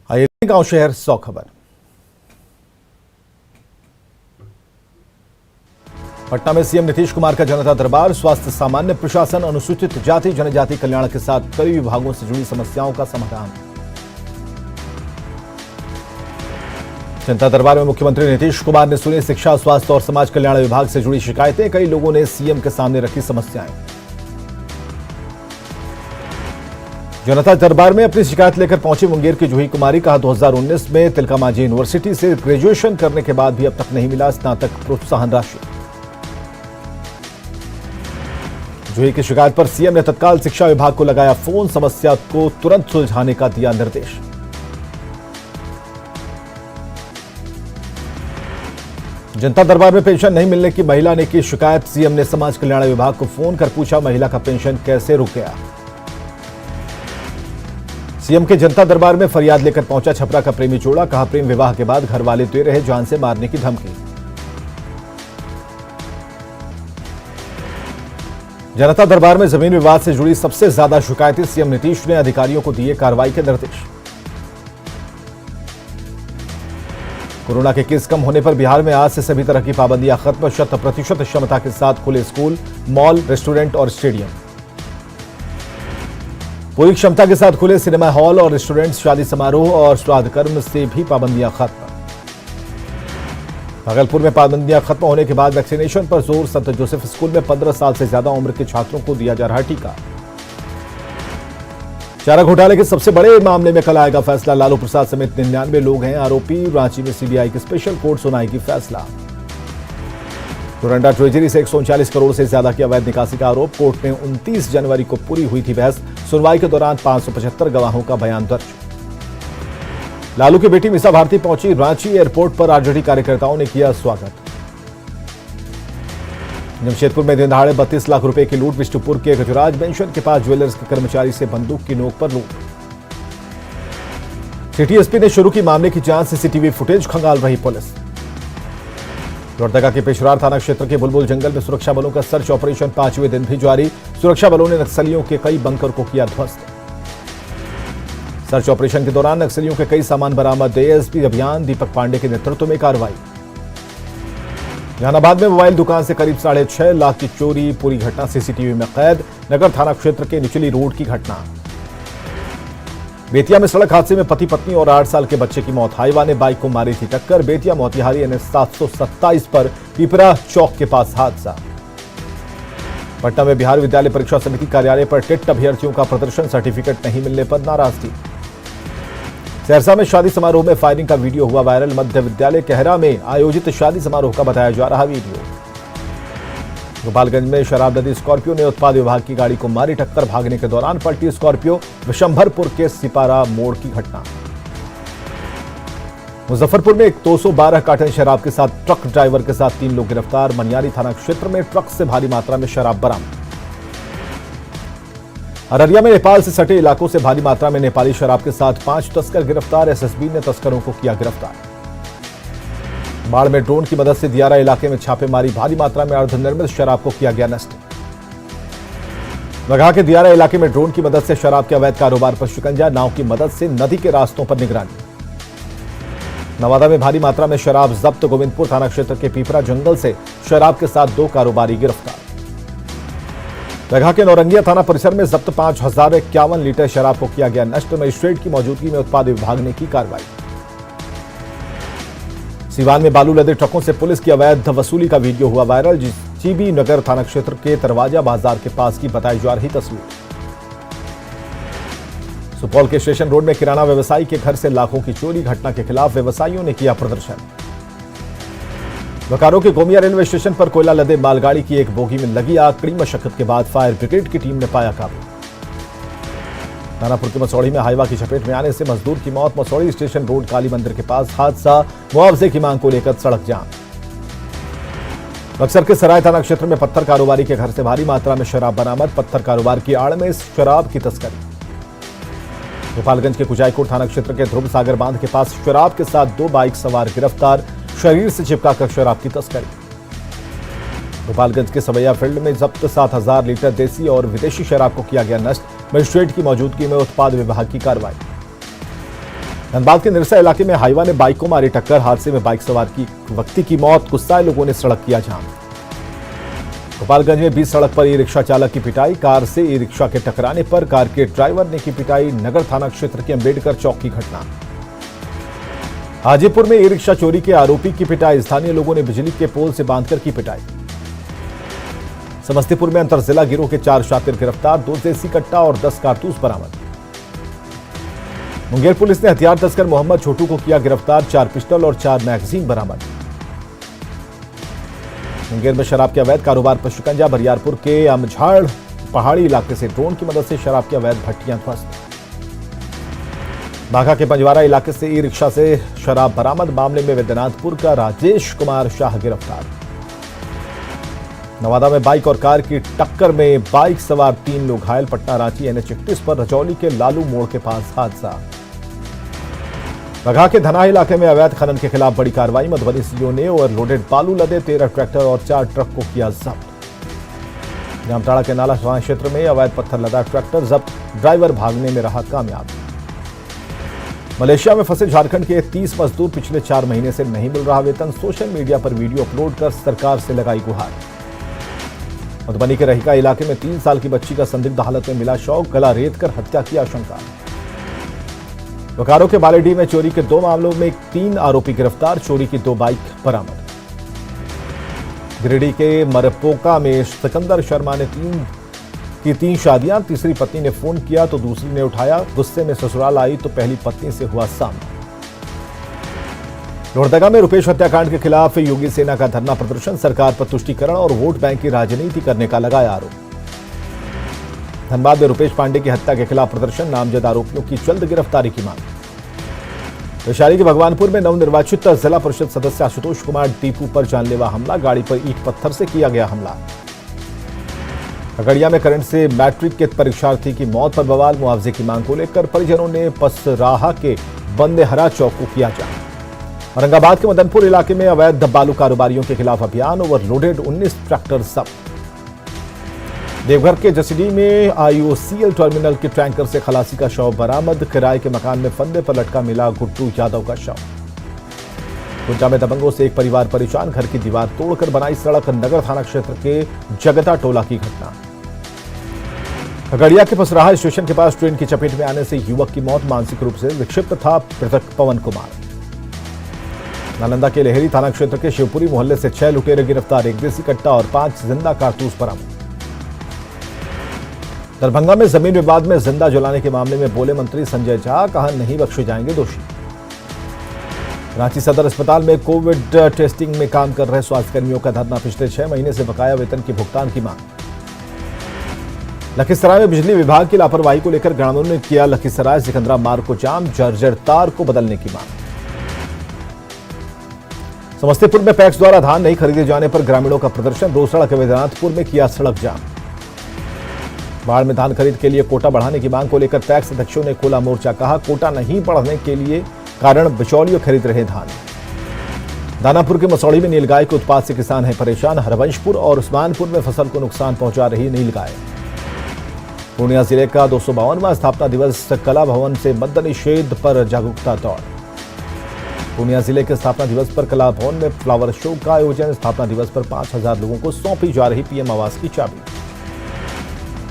आइए गांव शहर 100 खबर। पटना में सीएम नीतीश कुमार का जनता दरबार। स्वास्थ्य, सामान्य प्रशासन, अनुसूचित जाति जनजाति कल्याण के साथ कई विभागों से जुड़ी समस्याओं का समाधान। जनता दरबार में मुख्यमंत्री नीतीश कुमार ने सुनी शिक्षा, स्वास्थ्य और समाज कल्याण विभाग से जुड़ी शिकायतें। कई लोगों ने सीएम के सामने रखी समस्याएं। जनता दरबार में अपनी शिकायत लेकर पहुंची मुंगेर की जूही कुमारी। कहा 2019 में तिलका मांझी यूनिवर्सिटी से ग्रेजुएशन करने के बाद भी अब तक नहीं मिला स्नातक प्रोत्साहन राशि। जूही की शिकायत पर सीएम ने तत्काल शिक्षा विभाग को लगाया फोन। समस्या को तुरंत सुलझाने का दिया निर्देश। जनता दरबार में पेंशन नहीं मिलने की महिला ने की शिकायत। सीएम ने समाज कल्याण विभाग को फोन कर पूछा महिला का पेंशन कैसे रुक गया। सीएम के जनता दरबार में फरियाद लेकर पहुंचा छपरा का प्रेमी जोड़ा। कहा प्रेम विवाह के बाद घर वाले दे रहे जान से मारने की धमकी। जनता दरबार में जमीन विवाद से जुड़ी सबसे ज्यादा शिकायतें। सीएम नीतीश ने अधिकारियों को दिए कार्रवाई के निर्देश। कोरोना के केस कम होने पर बिहार में आज से सभी तरह की पाबंदियां खत्म। 100% क्षमता के साथ खुले स्कूल, मॉल, रेस्टोरेंट और स्टेडियम। पूरी क्षमता के साथ खुले सिनेमा हॉल और रेस्टोरेंट। शादी समारोह और श्राद्ध कर्म से भी पाबंदियां खत्म। भागलपुर में पाबंदियां खत्म होने के बाद वैक्सीनेशन पर जोर। संत जोसेफ स्कूल में 15 साल से ज्यादा उम्र के छात्रों को दिया जा रहा टीका। चारा घोटाले के सबसे बड़े मामले में कल आएगा फैसला। लालू प्रसाद समेत 99 लोग हैं आरोपी। रांची में सीबीआई की स्पेशल कोर्ट सुनाएगी फैसला। डोरंडा ट्रेजरी से 139 करोड़ से ज्यादा की अवैध निकासी का आरोप। कोर्ट में 29 जनवरी को पूरी हुई थी बहस। सुनवाई के दौरान 575 गवाहों का बयान दर्ज। लालू की बेटी मीसा भारती पहुंची रांची एयरपोर्ट पर। आरजेडी कार्यकर्ताओं ने किया स्वागत। जमशेदपुर में दिन दहाड़े 32 लाख रुपए की लूट। विष्णुपुर के गजराज मेंशन के पास ज्वेलर्स के कर्मचारी से बंदूक की नोक पर लूट। सिटी एसपी ने शुरू की मामले की जांच। सीसीटीवी फुटेज खंगाल रही पुलिस। लोहरदगा के पेशरार थाना क्षेत्र के बुलबुल जंगल में सुरक्षा बलों का सर्च ऑपरेशन 5वें दिन भी जारी। सुरक्षा बलों ने नक्सलियों के कई बंकर को किया ध्वस्त। सर्च ऑपरेशन के दौरान नक्सलियों के कई सामान बरामद। एएसपी अभियान दीपक पांडे के नेतृत्व में कार्रवाई। जहानाबाद में मोबाइल दुकान से करीब 6.5 लाख की चोरी। पूरी घटना सीसीटीवी में कैद। नगर थाना क्षेत्र के निचली रोड की घटना। बेतिया में सड़क हादसे में पति पत्नी और 8 साल के बच्चे की मौत। हाईवा ने बाइक को मारी थी टक्कर। बेतिया मोतिहारी NH 727 पर पिपरा चौक के पास हादसा। पटना में बिहार विद्यालय परीक्षा समिति कार्यालय पर टेट अभ्यर्थियों का प्रदर्शन। सर्टिफिकेट नहीं मिलने पर नाराजगी। सहरसा में शादी समारोह में फायरिंग का वीडियो हुआ वायरल। मध्य विद्यालय कहरा में आयोजित शादी समारोह का बताया जा रहा वीडियो। गोपालगंज में शराब लदी स्कॉर्पियो ने उत्पाद विभाग की गाड़ी को मारी टक्कर। भागने के दौरान पलटी स्कॉर्पियो। विशंभरपुर के सिपारा मोड़ की घटना। मुजफ्फरपुर में एक 212 कार्टन शराब के साथ ट्रक ड्राइवर के साथ 3 लोग गिरफ्तार। मनियारी थाना क्षेत्र में ट्रक से भारी मात्रा में शराब बरामद। अररिया में नेपाल से सटे इलाकों से भारी मात्रा में नेपाली शराब के साथ 5 तस्कर गिरफ्तार। एसएसबी ने तस्करों को किया गिरफ्तार। बाढ़ में ड्रोन की मदद से दियारा इलाके में छापेमारी। भारी मात्रा में अर्धनिर्मित शराब को किया गया नष्ट। बगहा के दियारा इलाके में ड्रोन की मदद से शराब के अवैध कारोबार पर शिकंजा। नाव की मदद से नदी के रास्तों पर निगरानी। नवादा में भारी मात्रा में शराब जब्त। गोविंदपुर थाना क्षेत्र के पीपरा जंगल से शराब के साथ 2 कारोबारी गिरफ्तार। बगहा के नौरंगिया थाना परिसर में जब्त 5051 लीटर शराब को किया गया नष्ट। मजिस्ट्रेट की मौजूदगी में उत्पाद विभाग ने की कार्रवाई। सीवान में बालू लदे ट्रकों से पुलिस की अवैध वसूली का वीडियो हुआ वायरल। जीबी नगर थाना क्षेत्र के दरवाजा बाजार के पास की बताई जा रही तस्वीर। सुपौल के स्टेशन रोड में किराना व्यवसायी के घर से लाखों की चोरी। घटना के खिलाफ व्यवसायियों ने किया प्रदर्शन। बोकारो के गोमिया रेलवे स्टेशन पर कोयला लदे मालगाड़ी की एक बोगी में लगी आग। कड़ी मशक्कत के बाद फायर ब्रिगेड की टीम ने पाया काबू। दानापुर के मसौड़ी में हाईवा की चपेट में आने से मजदूर की मौत। मसौड़ी स्टेशन रोड काली मंदिर के पास हादसा। मुआवजे की मांग को लेकर सड़क जाम। बक्सर के सराय थाना क्षेत्र में पत्थर कारोबारी के घर से भारी मात्रा में शराब बरामद। पत्थर कारोबार की आड़ में शराब की तस्करी। गोपालगंज के कुचाईकोट थाना क्षेत्र के ध्रुव सागर बांध के पास शराब के साथ 2 बाइक सवार गिरफ्तार। शरीर से चिपकाकर शराब की तस्करी। गोपालगंज के सवैया फील्ड में जब्त 7000 लीटर देसी और विदेशी शराब को किया गया नष्ट। मजिस्ट्रेट की मौजूदगी में उत्पाद विभाग की कार्रवाई। धनबाद के निरसा इलाके में हाईवा ने बाइक को मारी टक्कर। हादसे में बाइक सवार की व्यक्ति की मौत। गुस्साए लोगों ने सड़क किया जाम। गोपालगंज में बीच सड़क पर ई रिक्शा चालक की पिटाई। कार से ई रिक्शा के टकराने पर कार के ड्राइवर ने की पिटाई। नगर थाना क्षेत्र के अंबेडकर चौक की घटना। हाजीपुर में ई रिक्शा चोरी के आरोपी की पिटाई। स्थानीय लोगों ने बिजली के पोल से बांधकर की पिटाई। समस्तीपुर में अंतर जिला गिरोह के 4 शातिर गिरफ्तार। 2 देसी कट्टा और 10 कारतूस बरामद। मुंगेर पुलिस ने हथियार तस्कर मोहम्मद छोटू को किया गिरफ्तार। 4 पिस्टल और 4 मैगजीन बरामद। मुंगेर में शराब के अवैध कारोबार पर शिकंजा। बरियारपुर के अमझाड़ पहाड़ी इलाके से ड्रोन की मदद से शराब की अवैध भट्टियां ध्वस्त। बाघा के पंजवारा इलाके से ई रिक्शा से शराब बरामद। मामले में वैद्यनाथपुर का राजेश कुमार शाह गिरफ्तार। नवादा में बाइक और कार की टक्कर में बाइक सवार 3 लोग घायल। पटना रांची NH 31 पर रजौली के लालू मोड़ के पास हादसा। बघा के धनाही इलाके में अवैध खनन के खिलाफ बड़ी कार्रवाई। मधुबनी सीओ ने ओवरलोडेड बालू लदे 13 ट्रैक्टर और 4 ट्रक को किया जब्त। जामताड़ा के नाला थाना क्षेत्र में अवैध पत्थर लदा ट्रैक्टर जब्त। ड्राइवर भागने में रहा कामयाब। मलेशिया में फंसे झारखंड के 30 मजदूर पिछले 4 महीने से नहीं मिल रहा वेतन। सोशल मीडिया पर वीडियो अपलोड कर सरकार से लगाई गुहार। मधुबनी के रहिका इलाके में 3 साल की बच्ची का संदिग्ध हालत में मिला शव। गला रेत कर हत्या की आशंका। बोकारो के बालेडीह में चोरी के 2 मामलों में 3 आरोपी गिरफ्तार। चोरी की 2 बाइक बरामद। गिरिडीह के मरपोका में सिकंदर शर्मा ने 3 शादियां। तीसरी पत्नी ने फोन किया तो दूसरी ने उठाया। गुस्से में ससुराल आई तो पहली पत्नी से हुआ सामना। लोहरदगा में रुपेश हत्याकांड के खिलाफ योगी सेना का धरना प्रदर्शन। सरकार पर तुष्टीकरण और वोट बैंक की राजनीति करने का लगाया आरोप। धनबाद में रुपेश पांडे की हत्या के खिलाफ प्रदर्शन। नामजद आरोपियों की जल्द गिरफ्तारी की मांग। वैशाली के भगवानपुर में नवनिर्वाचित जिला परिषद सदस्य आशुतोष कुमार टीपू पर जानलेवा हमला। गाड़ी पर ईंट पत्थर से किया गया हमला। खगड़िया में करंट से मैट्रिक के परीक्षार्थी की मौत पर बवाल। मुआवजे की मांग को लेकर परिजनों ने पसराहा के बंदेहरा चौक को किया जाम। औरंगाबाद के मदनपुर इलाके में अवैध बालू कारोबारियों के खिलाफ अभियान। ओवरलोडेड 19 ट्रैक्टर जब्त। देवघर के जसीडीह में IOCL टर्मिनल के टैंकर से खलासी का शव बरामद। किराए के मकान में फंदे पर लटका मिला गुड्डू यादव का शव। गुड्डा में दबंगों से एक परिवार परेशान। घर की दीवार तोड़कर बनाई सड़क। नगर थाना क्षेत्र के जगता टोला की घटना। खगड़िया के पसराहा स्टेशन के पास ट्रेन की चपेट में आने से युवक की मौत। मानसिक रूप से विक्षिप्त था मृतक पवन कुमार। नालंदा के लेहरी थाना क्षेत्र के शिवपुरी मोहल्ले से 6 लुटेरे गिरफ्तार। 1 देसी कट्टा और 5 जिंदा कारतूस बरामद। दरभंगा में जमीन विवाद में जिंदा जलाने के मामले में बोले मंत्री संजय झा। कहा नहीं बख्शे जाएंगे दोषी। रांची सदर अस्पताल में कोविड टेस्टिंग में काम कर रहे स्वास्थ्यकर्मियों का धरना। पिछले 6 महीने से बकाया वेतन के भुगतान की मांग। लखीसराय में बिजली विभाग की लापरवाही को लेकर ग्रामीणों ने किया लखीसराय सिकंदरा मार्ग को जाम। जर्जर तार को बदलने की मांग। समस्तीपुर में पैक्स द्वारा धान नहीं खरीदे जाने पर ग्रामीणों का प्रदर्शन। रोसड़ा के वैद्यनाथपुर में किया सड़क जाम। बाढ़ में धान खरीद के लिए कोटा बढ़ाने की मांग को लेकर पैक्स अध्यक्षों ने खोला मोर्चा। कहा कोटा नहीं बढ़ने के लिए कारण बिचौलियों खरीद रहे धान। दानापुर के मसौड़ी में नीलगाय के उत्पात से किसान हैं परेशान। हरवंशपुर और उस्मानपुर में फसल को नुकसान पहुंचा रही नीलगाय। पूर्णिया जिले का 252वां स्थापना दिवस। कला भवन से मद्य निषेध पर जागरूकता दौड़। पूर्णिया जिले के स्थापना दिवस पर कला भवन में फ्लावर शो का आयोजन। स्थापना दिवस पर 5000 लोगों को सौंपी जा रही PM आवास की चाबी।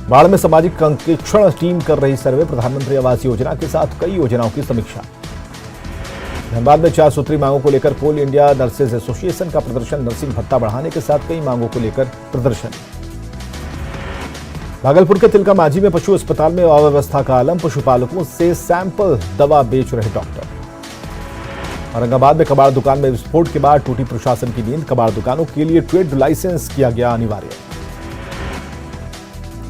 बाढ़ में सामाजिक अंकेक्षण टीम कर रही सर्वे। प्रधानमंत्री आवास योजना के साथ कई योजनाओं की समीक्षा। धनबाद में 4 सूत्री मांगों को लेकर कोल इंडिया नर्सेज एसोसिएशन का प्रदर्शन। नर्सिंग भत्ता बढ़ाने के साथ कई मांगों को लेकर प्रदर्शन। भागलपुर के तिलका मांझी में पशु अस्पताल में अव्यवस्था का आलम। पशुपालकों से सैंपल दवा बेच रहे डॉक्टर। औरंगाबाद में कबाड़ दुकान में विस्फोट के बाद टूटी प्रशासन की नींद। कबाड़ दुकानों के लिए ट्रेड लाइसेंस किया गया अनिवार्य।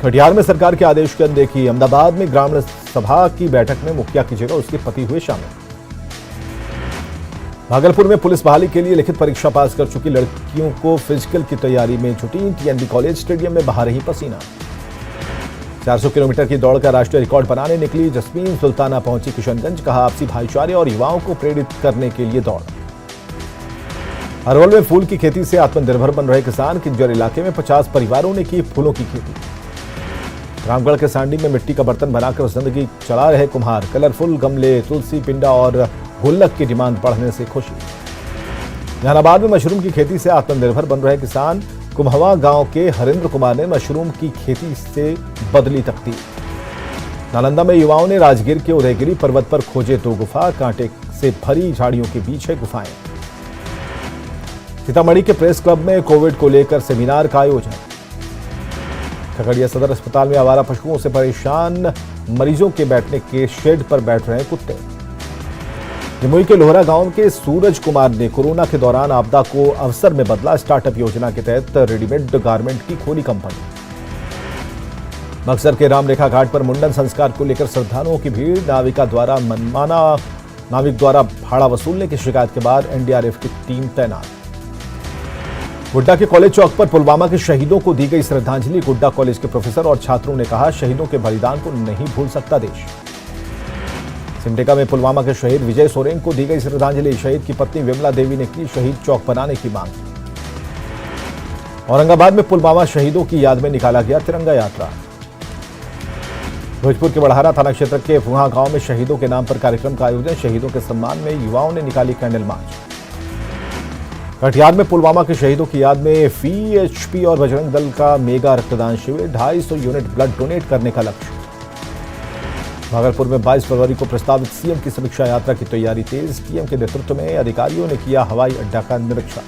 कटिहार में सरकार के आदेश की अनदेखी। अहमदाबाद में ग्रामीण सभा की बैठक में मुखिया की जगह उसके पति हुए शामिल। भागलपुर में पुलिस बहाली के लिए लिखित परीक्षा पास कर चुकी लड़कियों को फिजिकल की तैयारी में जुटी। TNB कॉलेज स्टेडियम में बहा रही पसीना। 400 किलोमीटर की दौड़ का राष्ट्रीय रिकॉर्ड बनाने निकली जस्मीन सुल्ताना पहुंची किशनगंज। कहा आपसी भाईचारे और युवाओं को प्रेरित करने के लिए दौड़। अरवल में फूल की खेती से आत्मनिर्भर बन रहे किसान। किंजर इलाके में 50 परिवारों ने की फूलों की खेती। रामगढ़ के सांडी में मिट्टी का बर्तन बनाकर जिंदगी चला रहे कुम्हार। कलरफुल गमले, तुलसी पिंडा और गुल्लक की डिमांड बढ़ने से खुशी। जहानाबाद में मशरूम की खेती से आत्मनिर्भर बन रहे किसान। कुम्हवा गांव के हरेंद्र कुमार ने मशरूम की खेती से बदली तकदीर। नालंदा में युवाओं ने राजगीर के उदयगिरी पर्वत पर खोजे 2 गुफा। कांटे से भरी झाड़ियों के बीच है गुफाएं। सीतामढ़ी के प्रेस क्लब में कोविड को लेकर सेमिनार का आयोजन। खगड़िया सदर अस्पताल में आवारा पशुओं से परेशान मरीजों के बैठने के शेड पर बैठ रहे कुत्ते। जमुई के लोहरा गांव के सूरज कुमार ने कोरोना के दौरान आपदा को अवसर में बदला। स्टार्टअप योजना के तहत रेडीमेड गारमेंट की खोली कंपनी। बक्सर के रामरेखा घाट पर मुंडन संस्कार को लेकर श्रद्धालुओं की भीड़। नाविक द्वारा भाड़ा वसूलने की शिकायत के बाद एनडीआरएफ की टीम तैनात। गुड्डा के कॉलेज चौक पर पुलवामा के शहीदों को दी गई श्रद्धांजलि। गुड्डा कॉलेज के प्रोफेसर और छात्रों ने कहा, शहीदों के बलिदान को नहीं भूल सकता देश। सिमडेगा में पुलवामा के शहीद विजय सोरेन को दी गई श्रद्धांजलि। शहीद की पत्नी विमला देवी ने की शहीद चौक बनाने की मांग। औरंगाबाद में पुलवामा शहीदों की याद में निकाला गया तिरंगा यात्रा। भोजपुर के बड़हारा थाना क्षेत्र के फुहा गांव में शहीदों के नाम पर कार्यक्रम का आयोजन। शहीदों के सम्मान में युवाओं ने निकाली कैंडल मार्च। कटिहार में पुलवामा के शहीदों की याद में वीएचपी और बजरंग दल का मेगा रक्तदान शिविर। 250 यूनिट ब्लड डोनेट करने का लक्ष्य। भागलपुर में 22 फरवरी को प्रस्तावित सीएम की समीक्षा यात्रा की तैयारी तेज। पीएम के नेतृत्व में अधिकारियों ने किया हवाई अड्डा का निरीक्षण।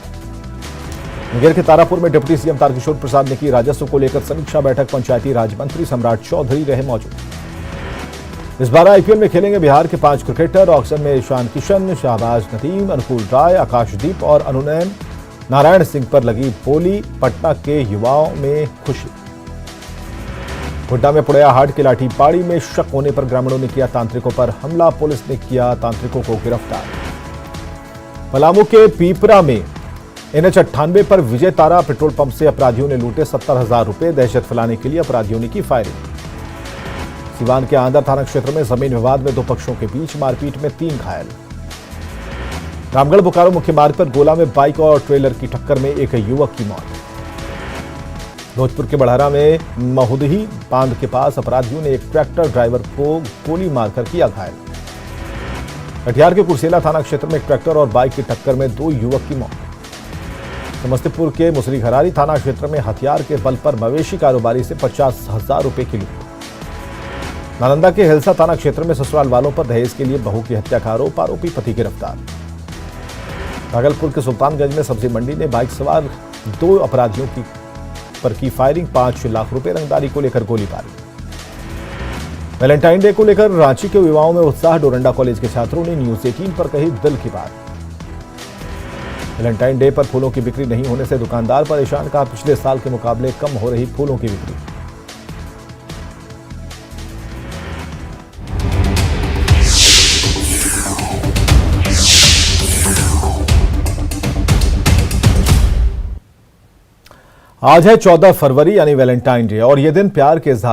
मुंगेर के तारापुर में डिप्टी सीएम तारकिशोर प्रसाद ने की राजस्व को लेकर समीक्षा बैठक। पंचायती राज मंत्री सम्राट चौधरी रहे मौजूद। इस बार आईपीएल में खेलेंगे बिहार के 5 क्रिकेटर। ऑक्शन में ईशान किशन, शाहबाज नदीम, अनुकूल राय, आकाशदीप और अनुनयन नारायण सिंह पर लगी बोली। पटना के युवाओं में खुशी। गोड्डा में पुड़ैया हाट के लाठीपाड़ी में शक होने पर ग्रामीणों ने किया तांत्रिकों पर हमला। पुलिस ने किया तांत्रिकों को गिरफ्तार। पलामू के पीपरा में NH 98 पर विजय तारा पेट्रोल पंप से अपराधियों ने लूटे 70,000 रुपए। दहशत फैलाने के लिए अपराधियों ने की फायरिंग। सिवान के आंदर थाना क्षेत्र में जमीन विवाद में 2 पक्षों के बीच मारपीट में 3 घायल। रामगढ़ बोकारो मुख्य मार्ग पर गोला में बाइक और ट्रेलर की टक्कर में एक युवक की मौत। भोजपुर के बड़हरा में महुदही बांध के पास अपराधियों ने एक ट्रैक्टर ड्राइवर को गोली मारकर किया घायल। कटिहार के कुर्सेला थाना क्षेत्र में एक ट्रैक्टर और बाइक की टक्कर में 2 युवक की मौत। समस्तीपुर के मुसरीघरारी थाना क्षेत्र में हथियार के बल पर मवेशी कारोबारी से 50,000 रुपए की लूट। नालंदा के हिलसा थाना क्षेत्र में ससुराल वालों पर दहेज के लिए बहू की हत्या का आरोप। आरोपी पति गिरफ्तार। भागलपुर के सुल्तानगंज में सब्जी मंडी ने बाइक सवार 2 अपराधियों पर की फायरिंग। 5 लाख रुपए रंगदारी को लेकर गोलीबारी। वैलेंटाइन डे को लेकर रांची के युवाओं में उत्साह। डोरंडा कॉलेज के छात्रों ने न्यूज 18 पर कही दिल की बात। वैलेंटाइन डे पर फूलों की बिक्री नहीं होने से दुकानदार परेशान। कहा, पिछले साल के मुकाबले कम हो रही फूलों की बिक्री। आज है 14 फरवरी यानी वैलेंटाइन डे और यह दिन प्यार के इजहार